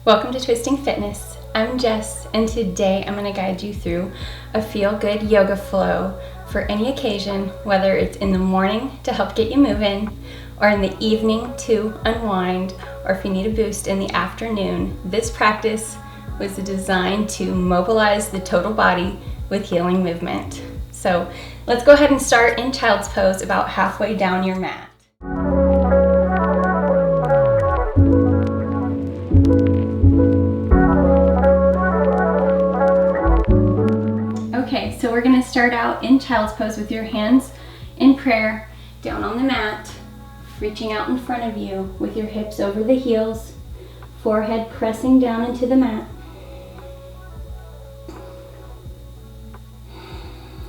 Welcome to Twisting Fitness. I'm Jess, and today I'm going to guide you through a feel-good yoga flow for any occasion, whether it's in the morning to help get you moving, or in the evening to unwind, or if you need a boost in the afternoon. This practice was designed to mobilize the total body with healing movement. So let's go ahead and start in Child's Pose about halfway down your mat. Okay, so we're going to start out in Child's Pose with your hands in prayer, down on the mat, reaching out in front of you with your hips over the heels, forehead pressing down into the mat.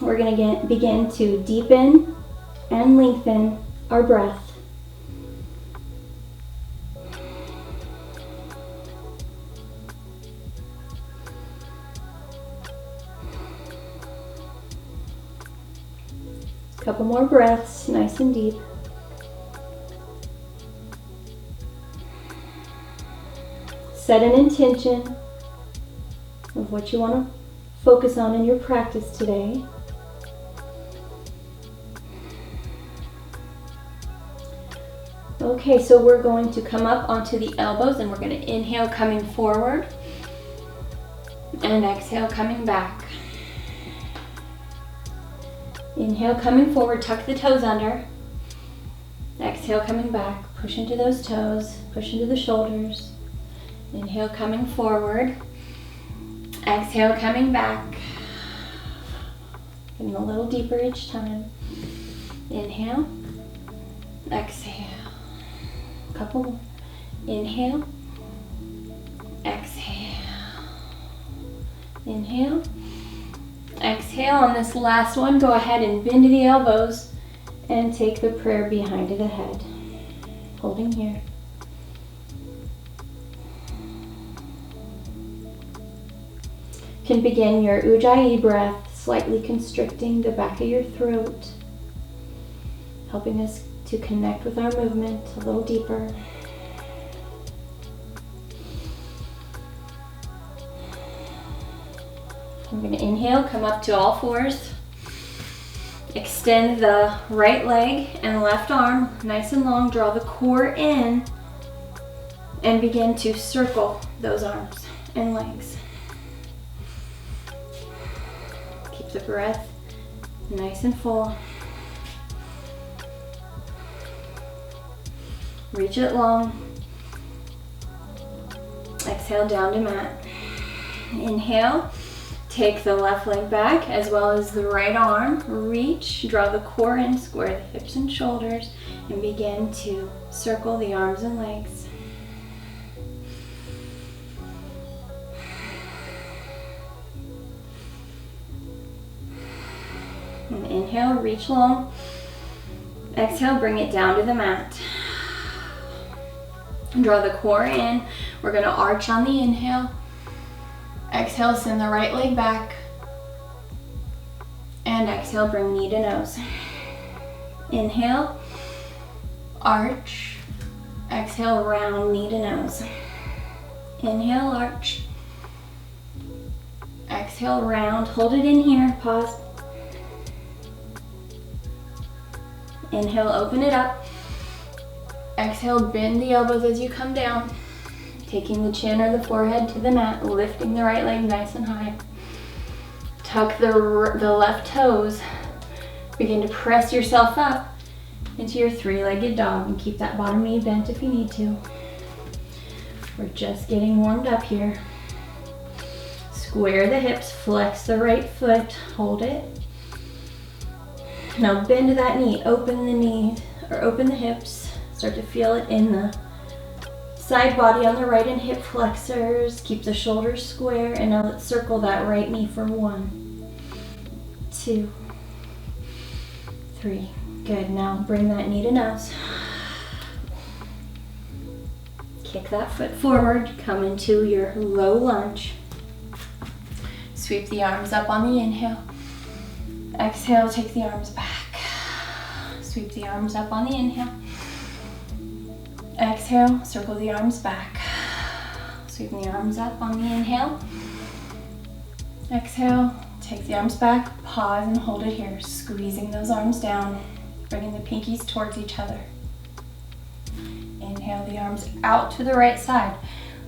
We're going to begin to deepen and lengthen our breath. Couple more breaths, nice and deep. Set an intention of what you want to focus on in your practice today. Okay, so we're going to come up onto the elbows and we're going to inhale coming forward and exhale coming back. Inhale coming forward, tuck the toes under. Exhale coming back, push into those toes, push into the shoulders. Inhale coming forward. Exhale coming back. Getting a little deeper each time. Inhale. Exhale. A couple more. Inhale. Exhale. Inhale. Exhale. On this last one, go ahead and bend to the elbows and take the prayer behind the head. Holding here. You can begin your Ujjayi breath, slightly constricting the back of your throat, helping us to connect with our movement a little deeper. I'm going to inhale, come up to all fours. Extend the right leg and left arm nice and long. Draw the core in and begin to circle those arms and legs. Keep the breath nice and full. Reach it long. Exhale down to mat. Inhale. Take the left leg back as well as the right arm. Reach, draw the core in, square the hips and shoulders, and begin to circle the arms and legs. And inhale, reach long. Exhale, bring it down to the mat. Draw the core in. We're going to arch on the inhale. Exhale, send the right leg back. And exhale, bring knee to nose. Inhale, arch. Exhale, round knee to nose. Inhale, arch. Exhale, round. Hold it in here. Pause. Inhale, open it up. Exhale, bend the elbows as you come down. Taking the chin or the forehead to the mat, lifting the right leg nice and high. Tuck the left toes. Begin to press yourself up into your three-legged dog and keep that bottom knee bent if you need to. We're just getting warmed up here. Square the hips, flex the right foot, hold it. Now bend that knee, open the knee, or open the hips. Start to feel it in the side body on the right and hip flexors. Keep the shoulders square, and now let's circle that right knee for 1, 2, 3. Good, now bring that knee to nose. Kick that foot forward, come into your low lunge. Sweep the arms up on the inhale. Exhale, take the arms back. Sweep the arms up on the inhale. Exhale, circle the arms back. Sweeping the arms up on the inhale. Exhale, take the arms back, pause and hold it here. Squeezing those arms down, bringing the pinkies towards each other. Inhale the arms out to the right side,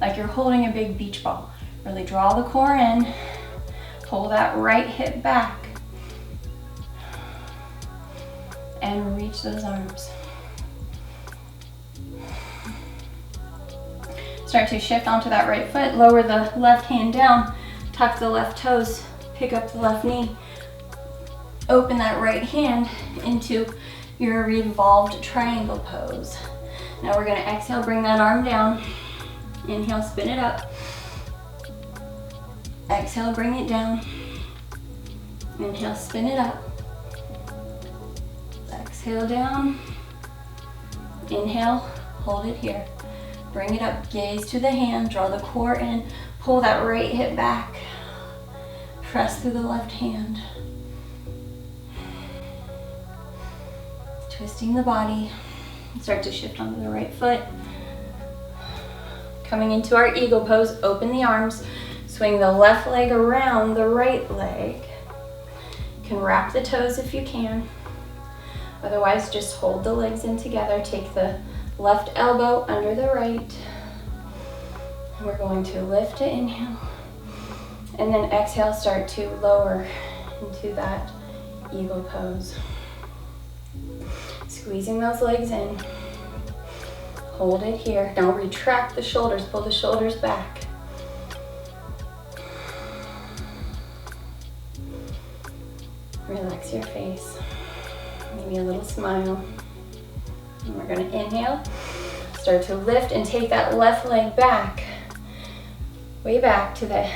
like you're holding a big beach ball. Really draw the core in, pull that right hip back, and reach those arms. Start to shift onto that right foot, lower the left hand down, tuck the left toes, pick up the left knee, open that right hand into your revolved triangle pose. Now we're going to exhale, bring that arm down, inhale, spin it up, exhale, bring it down, inhale, spin it up, exhale down, inhale, hold it here. Bring it up, gaze to the hand, draw the core in, pull that right hip back, press through the left hand. Twisting the body, start to shift onto the right foot. Coming into our eagle pose, open the arms, swing the left leg around the right leg. You can wrap the toes if you can. Otherwise, just hold the legs in together, take the left elbow under the right. And we're going to lift to inhale. And then exhale, start to lower into that eagle pose. Squeezing those legs in. Hold it here. Now retract the shoulders, pull the shoulders back. Relax your face. Maybe a little smile. And we're going to inhale, start to lift and take that left leg back, way back to the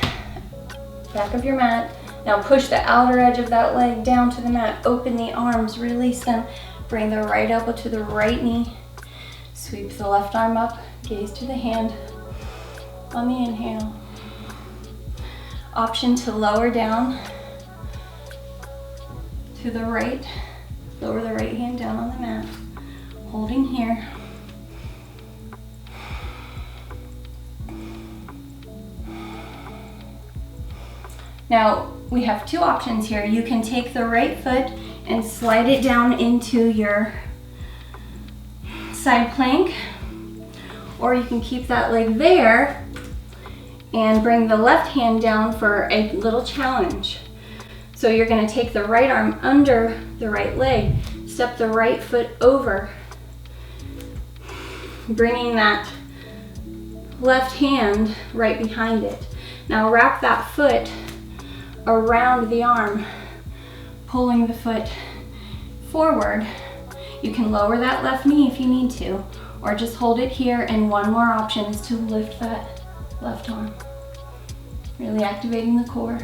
back of your mat. Now push the outer edge of that leg down to the mat, open the arms, release them, bring the right elbow to the right knee, sweep the left arm up, gaze to the hand on the inhale. Option to lower down to the right, lower the right hand down on the mat. Holding here. Now we have two options here. You can take the right foot and slide it down into your side plank, or you can keep that leg there and bring the left hand down for a little challenge. So you're going to take the right arm under the right leg, step the right foot over, bringing that left hand right behind it. Now wrap that foot around the arm, pulling the foot forward. You can lower that left knee if you need to, or just hold it here, and one more option is to lift that left arm. Really activating the core.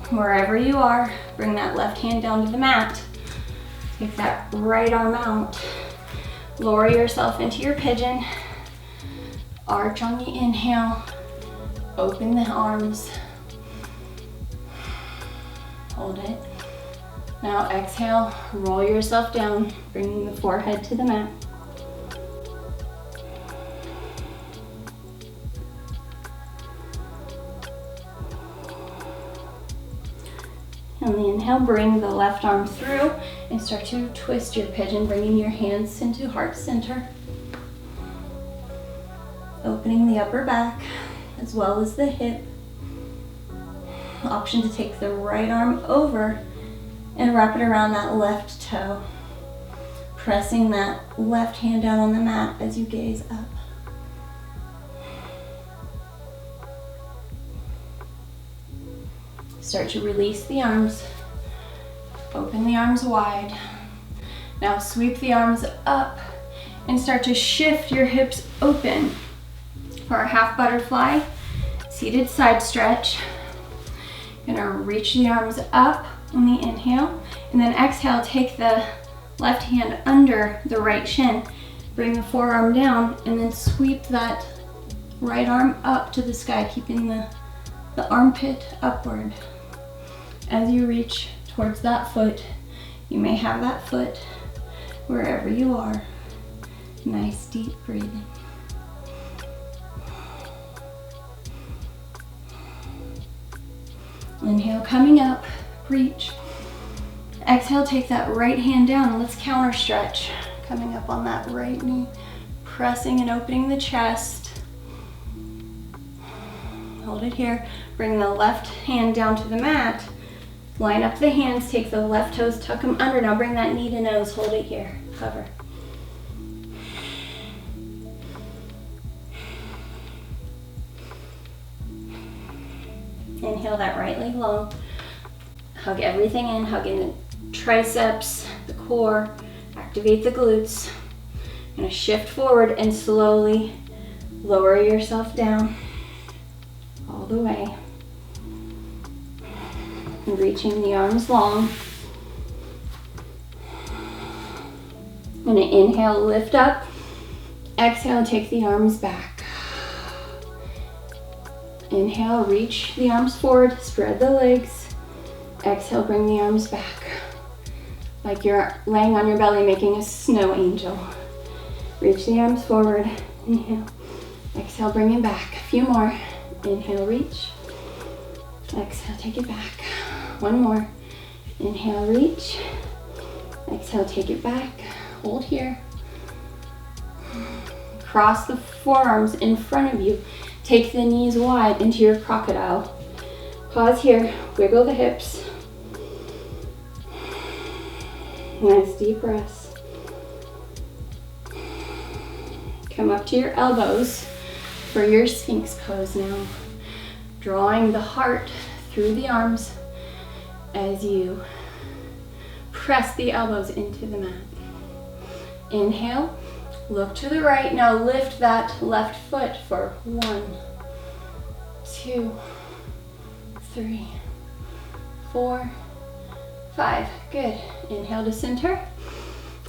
Wherever you are, bring that left hand down to the mat. Take that right arm out. Lower yourself into your pigeon. Arch on the inhale. Open the arms. Hold it. Now exhale, roll yourself down, bringing the forehead to the mat. On the inhale, bring the left arm through and start to twist your pigeon, bringing your hands into heart center. Opening the upper back as well as the hip. Option to take the right arm over and wrap it around that left toe. Pressing that left hand down on the mat as you gaze up. Start to release the arms. Open the arms wide. Now sweep the arms up and start to shift your hips open for our half butterfly, seated side stretch. You're gonna reach the arms up on the inhale, and then exhale, take the left hand under the right shin, bring the forearm down, and then sweep that right arm up to the sky, keeping the armpit upward. As you reach towards that foot, you may have that foot wherever you are. Nice deep breathing. Inhale, coming up, reach. Exhale, take that right hand down. Let's counter stretch. Coming up on that right knee, pressing and opening the chest. Hold it here. Bring the left hand down to the mat. Line up the hands, take the left toes, tuck them under. Now bring that knee to nose, hold it here, hover. Inhale that right leg long. Hug everything in, hug in the triceps, the core, activate the glutes. You're gonna shift forward and slowly lower yourself down all the way. And reaching the arms long. I'm gonna inhale, lift up. Exhale, take the arms back. Inhale, reach the arms forward, spread the legs. Exhale, bring the arms back. Like you're laying on your belly, making a snow angel. Reach the arms forward, inhale. Exhale, bring it back. A few more. Inhale, reach. Exhale, take it back. One more. Inhale, reach. Exhale, take it back. Hold here. Cross the forearms in front of you. Take the knees wide into your crocodile. Pause here, wiggle the hips. Nice deep breaths. Come up to your elbows for your Sphinx pose now. Drawing the heart through the arms as you press the elbows into the mat. Inhale, look to the right. Now lift that left foot for 1, 2, 3, 4, 5. Good. Inhale to center.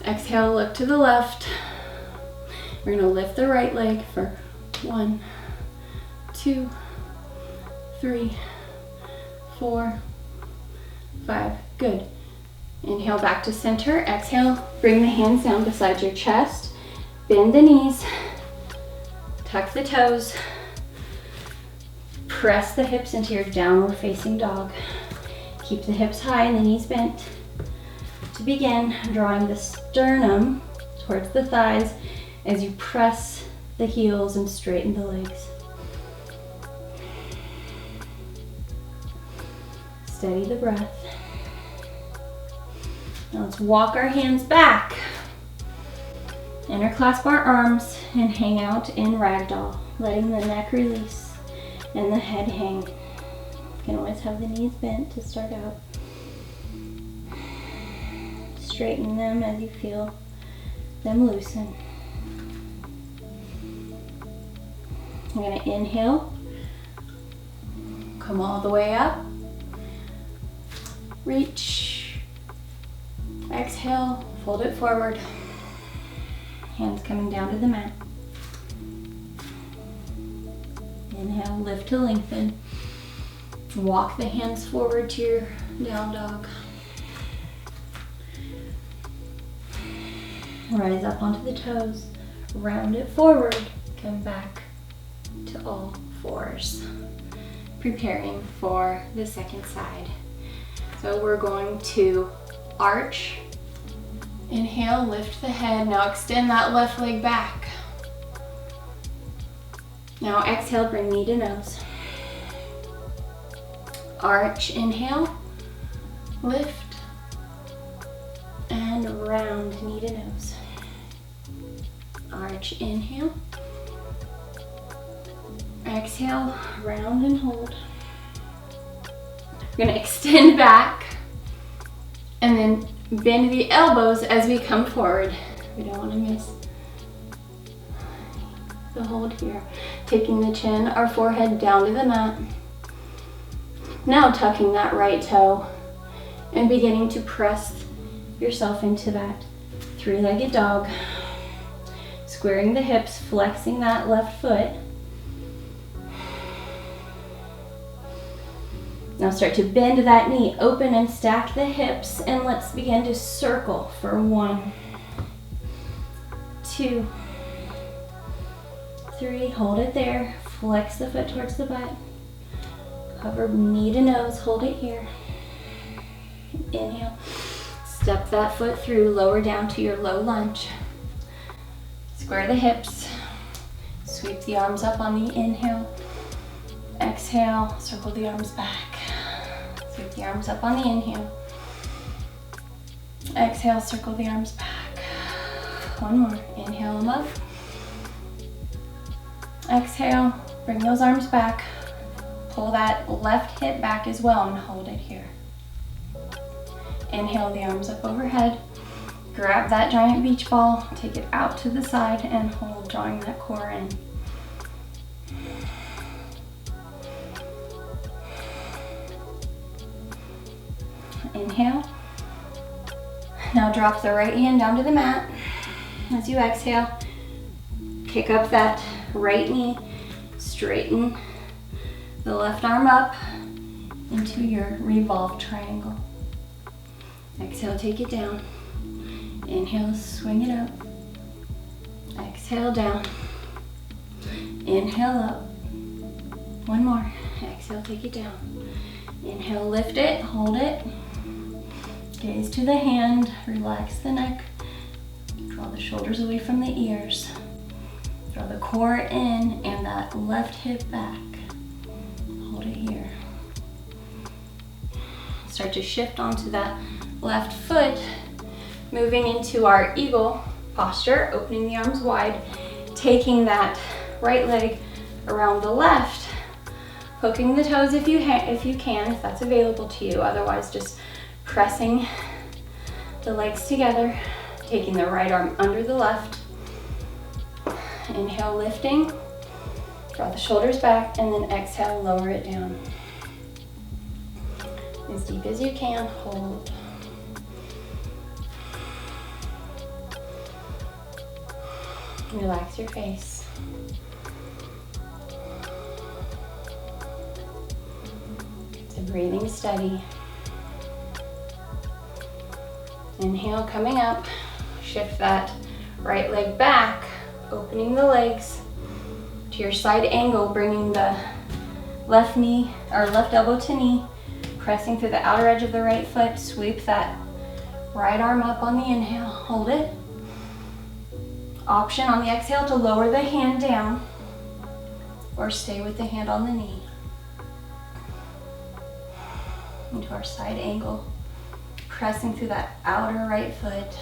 Exhale, look to the left. We're going to lift the right leg for 1, 2, 3, 4, 5. Good. Inhale back to center. Exhale, bring the hands down beside your chest. Bend the knees. Tuck the toes. Press the hips into your downward facing dog. Keep the hips high and the knees bent. To begin, drawing the sternum towards the thighs as you press the heels and straighten the legs. Steady the breath. Now let's walk our hands back. Interclasp our arms and hang out in ragdoll, letting the neck release and the head hang. You can always have the knees bent to start out. Straighten them as you feel them loosen. I'm going to inhale, come all the way up, reach, exhale, fold it forward, hands coming down to the mat. Inhale, lift to lengthen. Walk the hands forward to your down dog. Rise up onto the toes, round it forward, come back to all fours. Preparing for the second side. So we're going to arch. Inhale, lift the head. Now extend that left leg back. Now exhale, bring knee to nose. Arch, inhale, lift, and round, knee to nose. Arch, inhale. Exhale, round and hold. We're going to extend back and then bend the elbows as we come forward. We don't want to miss the hold here. Taking the chin, our forehead down to the mat. Now tucking that right toe and beginning to press yourself into that three-legged dog. Squaring the hips, flexing that left foot. Now start to bend that knee, open and stack the hips, and let's begin to circle for 1, 2, 3, hold it there, flex the foot towards the butt, Hover knee to nose, hold it here. Inhale. Step that foot through, lower down to your low lunge. Square the hips. Sweep the arms up on the inhale. Exhale, circle the arms back. Sweep the arms up on the inhale. Exhale, circle the arms back. One more. Inhale them up. Exhale, bring those arms back. Pull that left hip back as well and hold it here. Inhale the arms up overhead. Grab that giant beach ball, take it out to the side and hold, drawing that core in. Inhale. Now drop the right hand down to the mat. As you exhale, kick up that right knee, straighten the left arm up into your revolved triangle. Exhale, take it down. Inhale, swing it up. Exhale, down. Inhale, up. One more. Exhale, take it down. Inhale, lift it, hold it. Gaze to the hand, relax the neck. Draw the shoulders away from the ears. Draw the core in and that left hip back. Hold it here. Start to shift onto that left foot, moving into our eagle posture, opening the arms wide, taking that right leg around the left, hooking the toes if you can, if that's available to you. Otherwise, just pressing the legs together, taking the right arm under the left. Inhale, lifting, draw the shoulders back, and then exhale, lower it down. As deep as you can, hold. Relax your face. So breathing steady. Inhale, coming up. Shift that right leg back, opening the legs to your side angle, bringing the left knee or left elbow to knee, pressing through the outer edge of the right foot. Sweep that right arm up on the inhale. Hold it. Option on the exhale to lower the hand down or stay with the hand on the knee. Into our side angle, pressing through that outer right foot.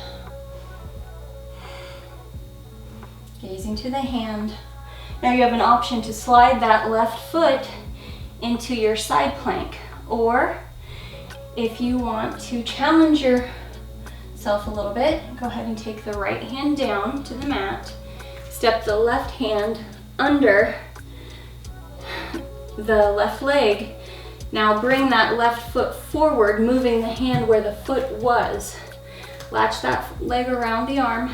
Gazing to the hand. Now you have an option to slide that left foot into your side plank, or if you want to challenge yourself a little bit, go ahead and take the right hand down to the mat, step the left hand under the left leg. Now bring that left foot forward, moving the hand where the foot was. Latch that leg around the arm.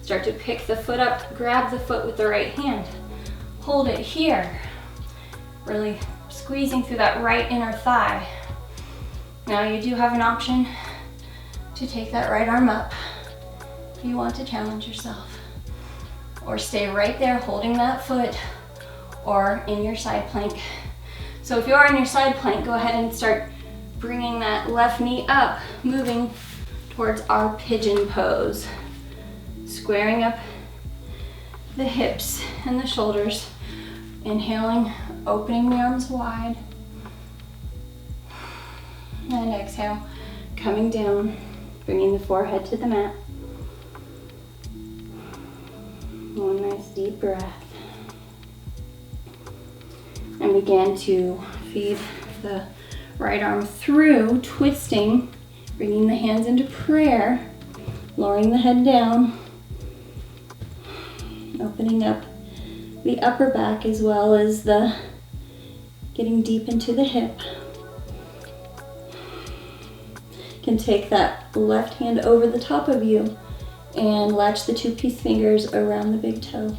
Start to pick the foot up, grab the foot with the right hand. Hold it here. Really squeezing through that right inner thigh. Now you do have an option to take that right arm up if you want to challenge yourself. Or stay right there holding that foot or in your side plank. So if you are in your side plank, go ahead and start bringing that left knee up, moving towards our pigeon pose. Squaring up the hips and the shoulders. Inhaling, opening the arms wide. And exhale, coming down, bringing the forehead to the mat. One nice deep breath. And begin to feed the right arm through, twisting, bringing the hands into prayer, lowering the head down, opening up the upper back as well as the getting deep into the hip. You can take that left hand over the top of you and latch the two peace fingers around the big toe.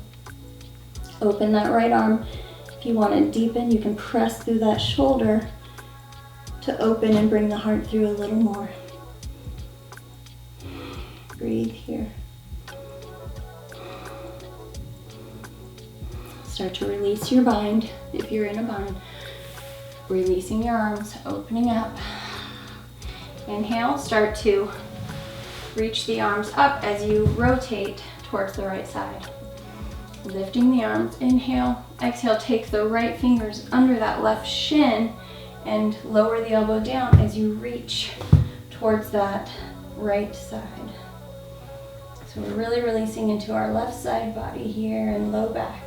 Open that right arm. If you want to deepen, you can press through that shoulder to open and bring the heart through a little more. Breathe here. Start to release your bind if you're in a bind. Releasing your arms, opening up. Inhale, start to reach the arms up as you rotate towards the right side. Lifting the arms, inhale. Exhale, take the right fingers under that left shin and lower the elbow down as you reach towards that right side. So we're really releasing into our left side body here and low back.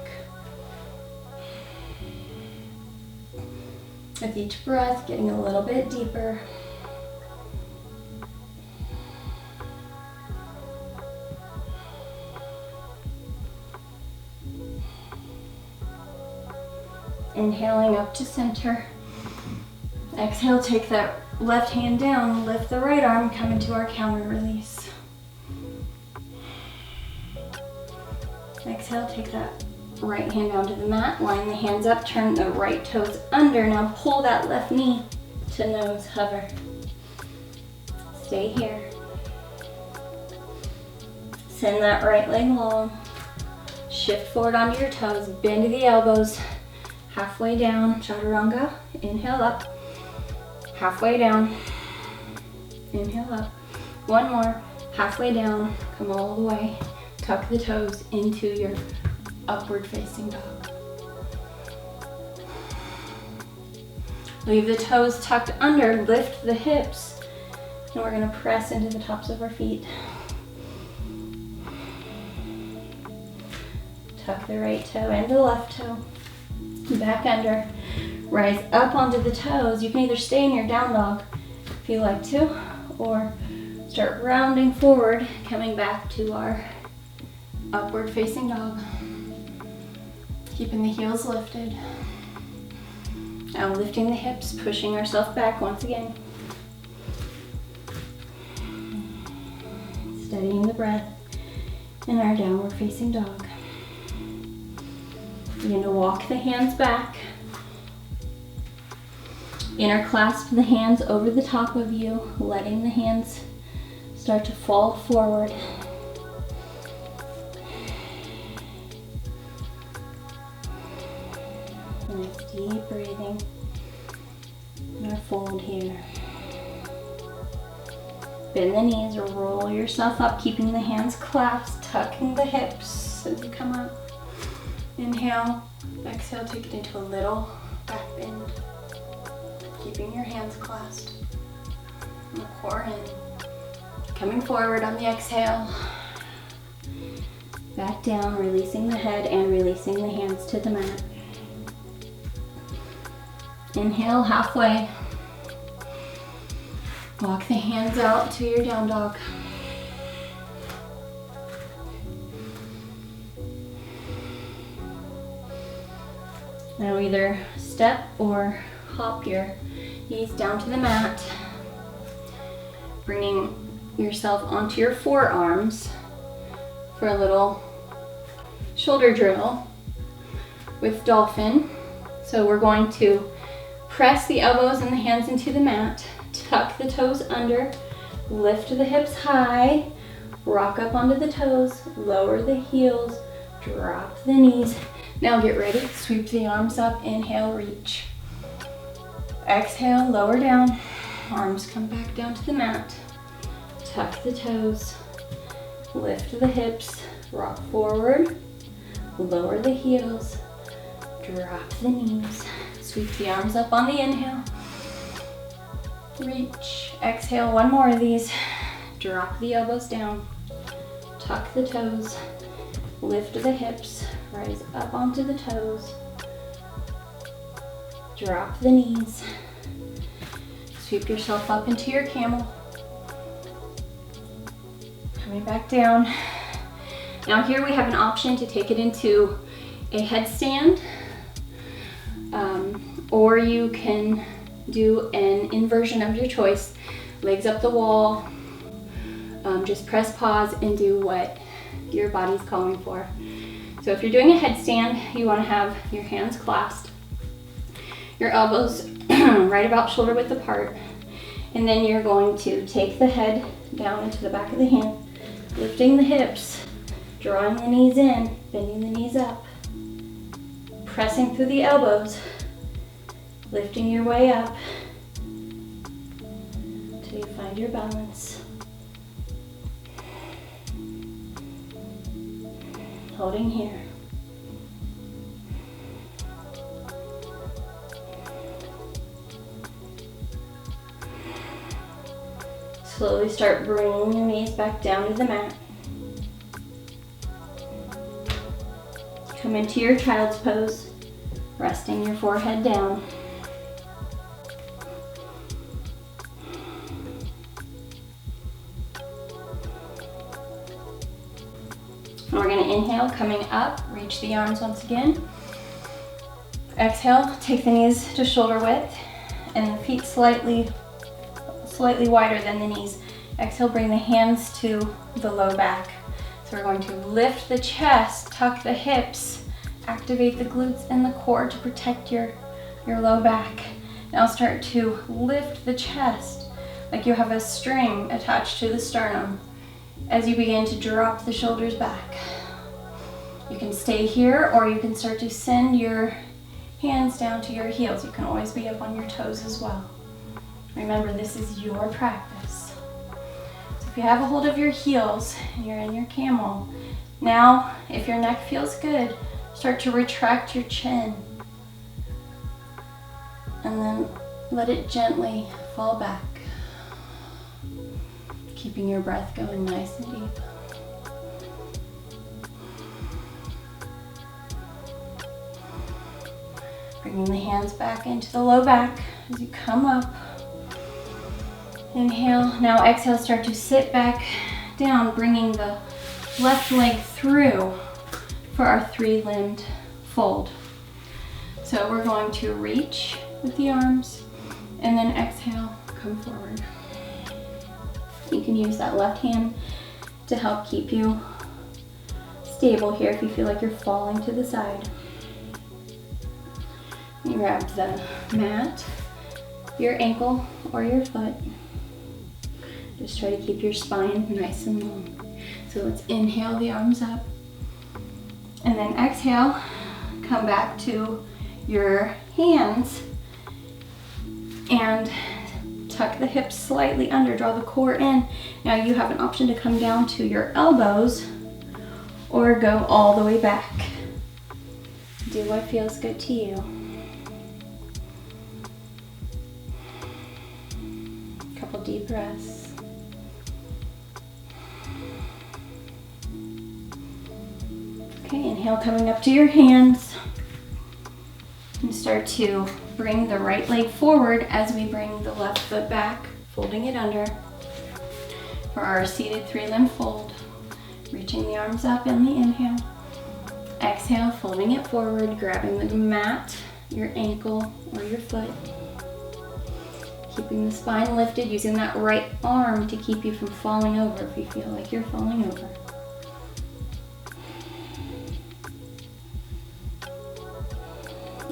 With each breath, getting a little bit deeper. Inhaling up to center. Exhale, take that left hand down, lift the right arm, come into our counter release. Exhale, take that right hand down to the mat, line the hands up, turn the right toes under. Now pull that left knee to nose, hover. Stay here. Send that right leg long. Shift forward onto your toes, bend the elbows. Halfway down, chaturanga, inhale up. Halfway down, inhale up. One more, halfway down, come all the way. Tuck the toes into your upward facing dog. Leave the toes tucked under, lift the hips, and we're gonna press into the tops of our feet. Tuck the right toe and the left toe. Back under, rise up onto the toes. You can either stay in your down dog if you like to, or start rounding forward, coming back to our upward facing dog. Keeping the heels lifted. Now lifting the hips, pushing ourselves back once again. Steadying the breath in our downward facing dog. You're going to walk the hands back. Interclasp the hands over the top of you, letting the hands start to fall forward. Nice deep breathing. And our fold here. Bend the knees or roll yourself up, keeping the hands clasped, tucking the hips as you come up. Inhale, exhale, take it into a little back bend. Keeping your hands clasped. And the core in. Coming forward on the exhale. Back down, releasing the head and releasing the hands to the mat. Inhale, halfway. Walk the hands out to your down dog. Now either step or hop your knees down to the mat, bringing yourself onto your forearms for a little shoulder drill with dolphin. So we're going to press the elbows and the hands into the mat, tuck the toes under, lift the hips high, rock up onto the toes, lower the heels, drop the knees. Now get ready, sweep the arms up, inhale, reach. Exhale, lower down, arms come back down to the mat. Tuck the toes, lift the hips, rock forward, lower the heels, drop the knees. Sweep the arms up on the inhale. Reach, exhale, one more of these. Drop the elbows down, tuck the toes, lift the hips, rise up onto the toes, drop the knees, sweep yourself up into your camel, coming back down. Now here we have an option to take it into a headstand, or you can do an inversion of your choice, legs up the wall. Just press pause and do what your body's calling for. So if you're doing a headstand, you want to have your hands clasped, your elbows right about shoulder width apart, and then you're going to take the head down into the back of the hand, lifting the hips, drawing the knees in, bending the knees up, pressing through the elbows, Lifting your way up until you find your balance. Holding here. Slowly start bringing your knees back down to the mat. Come into your child's pose, resting your forehead down. And we're going to inhale, coming up, reach the arms once again. Exhale, take the knees to shoulder width and the feet slightly wider than the knees. Exhale, bring the hands to the low back. So we're going to lift the chest, tuck the hips, activate the glutes and the core to protect your low back. Now start to lift the chest like you have a string attached to the sternum as you begin to drop the shoulders back. You can stay here or you can start to send your hands down to your heels. You can always be up on your toes as well. Remember, this is your practice. So if you have a hold of your heels and you're in your camel, now if your neck feels good, start to retract your chin and then let it gently fall back, keeping your breath going nice and deep. Bringing the hands back into the low back as you come up. Inhale. Now exhale, start to sit back down, bringing the left leg through for our three-limbed fold. So we're going to reach with the arms and then exhale, come forward. You can use that left hand to help keep you stable here if you feel like you're falling to the side. You grab the mat, your ankle or your foot. Just try to keep your spine nice and long. So let's inhale the arms up. And then exhale, come back to your hands and tuck the hips slightly under, draw the core in. Now you have an option to come down to your elbows or go all the way back. Do what feels good to you. Couple deep breaths. Okay, inhale, coming up to your hands. And start to bring the right leg forward as we bring the left foot back, folding it under for our seated three-limb fold. Reaching the arms up in the inhale. Exhale, folding it forward, grabbing the mat, your ankle or your foot. Keeping the spine lifted, using that right arm to keep you from falling over if you feel like you're falling over.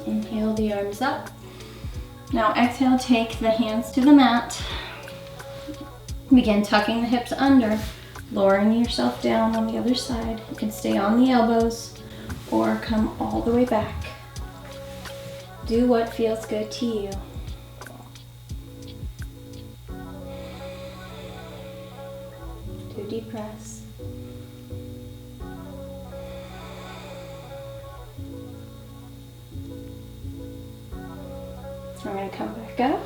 Inhale the arms up. Now exhale, take the hands to the mat. Begin tucking the hips under, lowering yourself down on the other side. You can stay on the elbows or come all the way back. Do what feels good to you. 2 deep breaths. So we're going to come back up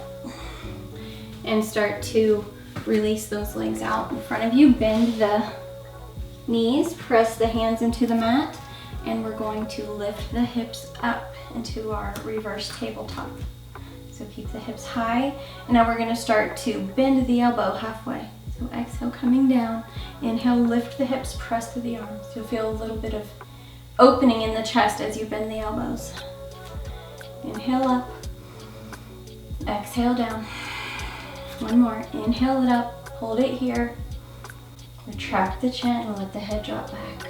and start to release those legs out in front of you. Bend the knees, press the hands into the mat, and we're going to lift the hips up into our reverse tabletop. So keep the hips high. And now we're going to start to bend the elbow halfway. So exhale, coming down. Inhale, lift the hips, press to the arms. You'll feel a little bit of opening in the chest as you bend the elbows. Inhale up. Exhale down. One more. Inhale it up. Hold it here. Retract the chin and let the head drop back.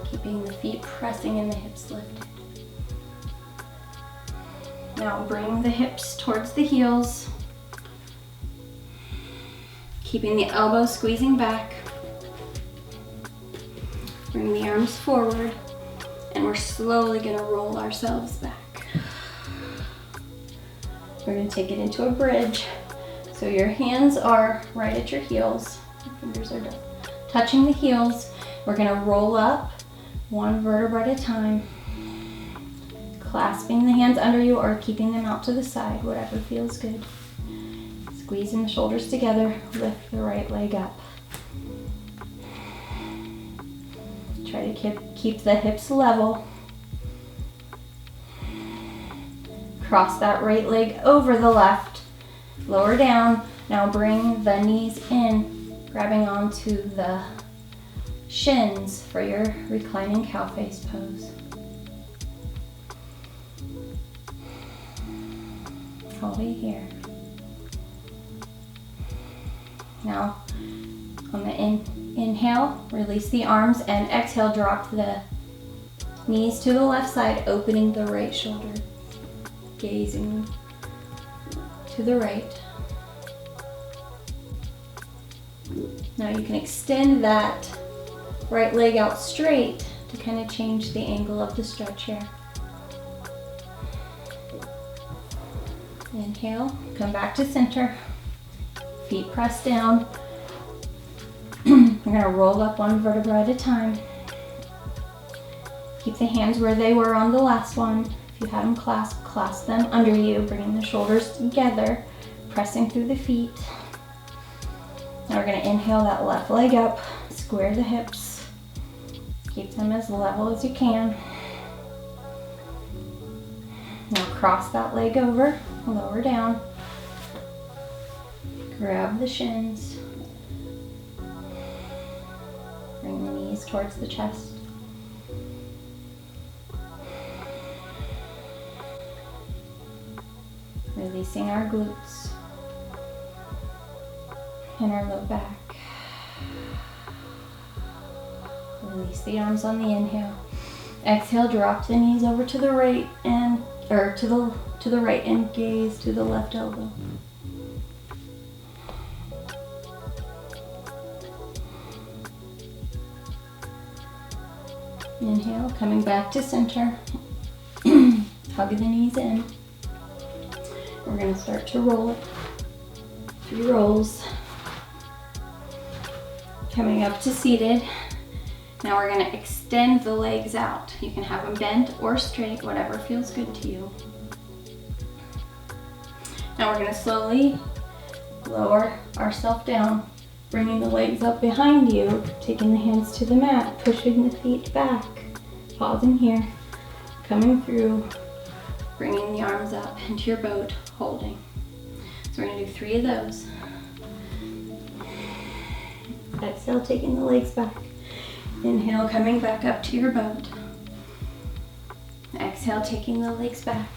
Keeping the feet pressing and the hips lifted. Now bring the hips towards the heels. Keeping the elbows squeezing back. Bring the arms forward. And we're slowly going to roll ourselves back. We're going to take it into a bridge. So your hands are right at your heels. Your fingers are touching the heels. We're going to roll up one vertebra at a time, clasping the hands under you or keeping them out to the side, whatever feels good. Squeezing the shoulders together, lift the right leg up. Try to keep the hips level. Cross that right leg over the left, lower down. Now bring the knees in, grabbing onto the shins for your reclining cow face pose. Hold it here. Now, on the inhale, release the arms, and exhale, drop the knees to the left side, opening the right shoulder, gazing to the right. Now you can extend that right leg out straight to kind of change the angle of the stretch here. Inhale, come back to center, feet pressed down. We're going to roll up one vertebra at a time. Keep the hands where they were on the last one. If you had them clasped, clasp them under you, bringing the shoulders together, pressing through the feet. Now we're going to inhale that left leg up, square the hips, keep them as level as you can. Now cross that leg over, lower down, grab the shins, bring the knees towards the chest. Releasing our glutes and our low back. Release the arms on the inhale. Exhale, drop the knees over to the right and to the right and gaze to the left elbow. Inhale, coming back to center. Hug the knees in. We're going to start to roll it. 3 rolls. Coming up to seated. Now we're going to extend the legs out. You can have them bent or straight, whatever feels good to you. Now we're going to slowly lower ourselves down, bringing the legs up behind you, taking the hands to the mat, pushing the feet back, pausing here, coming through, bringing the arms up into your boat, holding. So we're going to do 3 of those. Exhale, taking the legs back. Inhale, coming back up to your boat. Exhale, taking the legs back.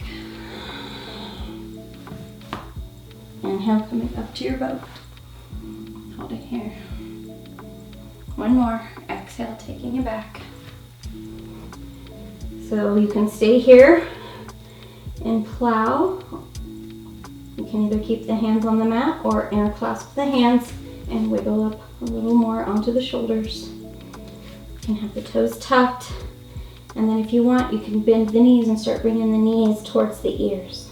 Inhale, coming up to your boat. Hold it here. 1 more. Exhale, taking it back. So you can stay here and plow. You can either keep the hands on the mat or interclasp the hands and wiggle up a little more onto the shoulders. You can have the toes tucked, and then if you want, you can bend the knees and start bringing the knees towards the ears.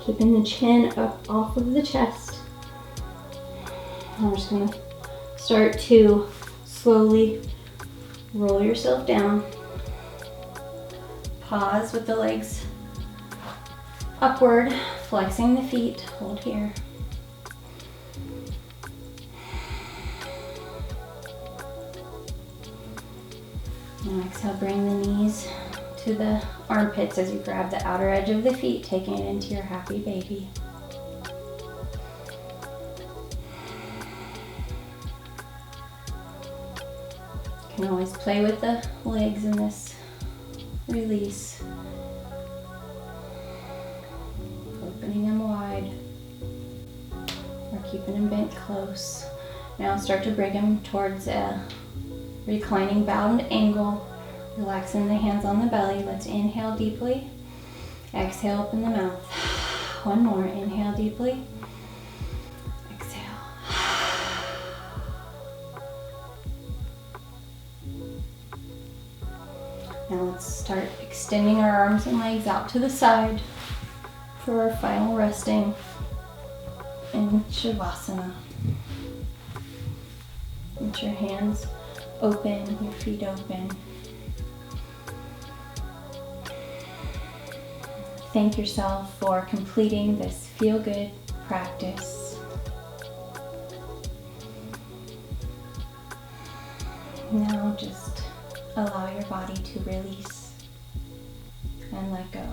Keeping the chin up off of the chest. I'm just going to start to slowly roll yourself down. Pause with the legs upward, flexing the feet. Hold here. And exhale, bring the knees to the armpits as you grab the outer edge of the feet, taking it into your happy baby. You can always play with the legs in this release. Opening them wide or keeping them bent close. Now start to bring them towards a reclining bound angle, relaxing the hands on the belly. Let's inhale deeply. Exhale, open the mouth. 1 more. Inhale deeply. Exhale. Now let's start extending our arms and legs out to the side for our final resting in Shavasana. Get your hands open, your feet open. Thank yourself for completing this feel-good practice. Now just allow your body to release and let go.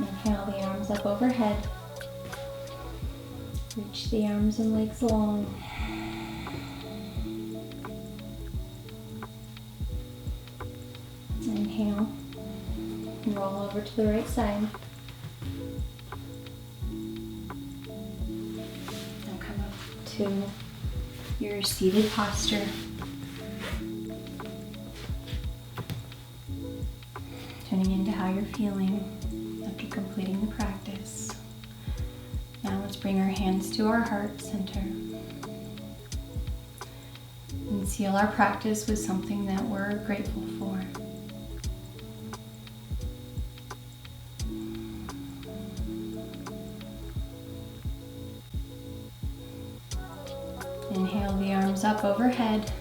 Inhale the arms up overhead. Reach the arms and legs long. Inhale. Roll over to the right side. Now come up to your seated posture. Tuning into how you're feeling after completing the practice. Now let's bring our hands to our heart center and seal our practice with something that we're grateful for. Inhale the arms up overhead.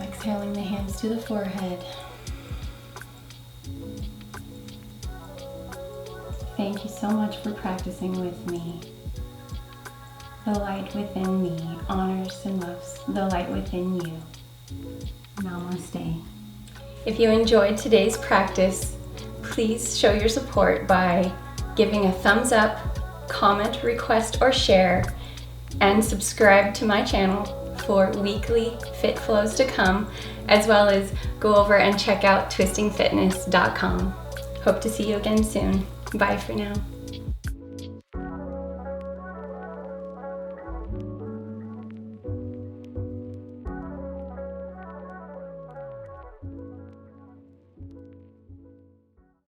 Exhaling the hands to the forehead. Thank you so much for practicing with me. The light within me honors and loves the light within you. Namaste. If you enjoyed today's practice, please show your support by giving a thumbs up, comment, request, or share, and subscribe to my channel for weekly fit flows to come, as well as go over and check out twistingfitness.com. Hope to see you again soon. Bye for now.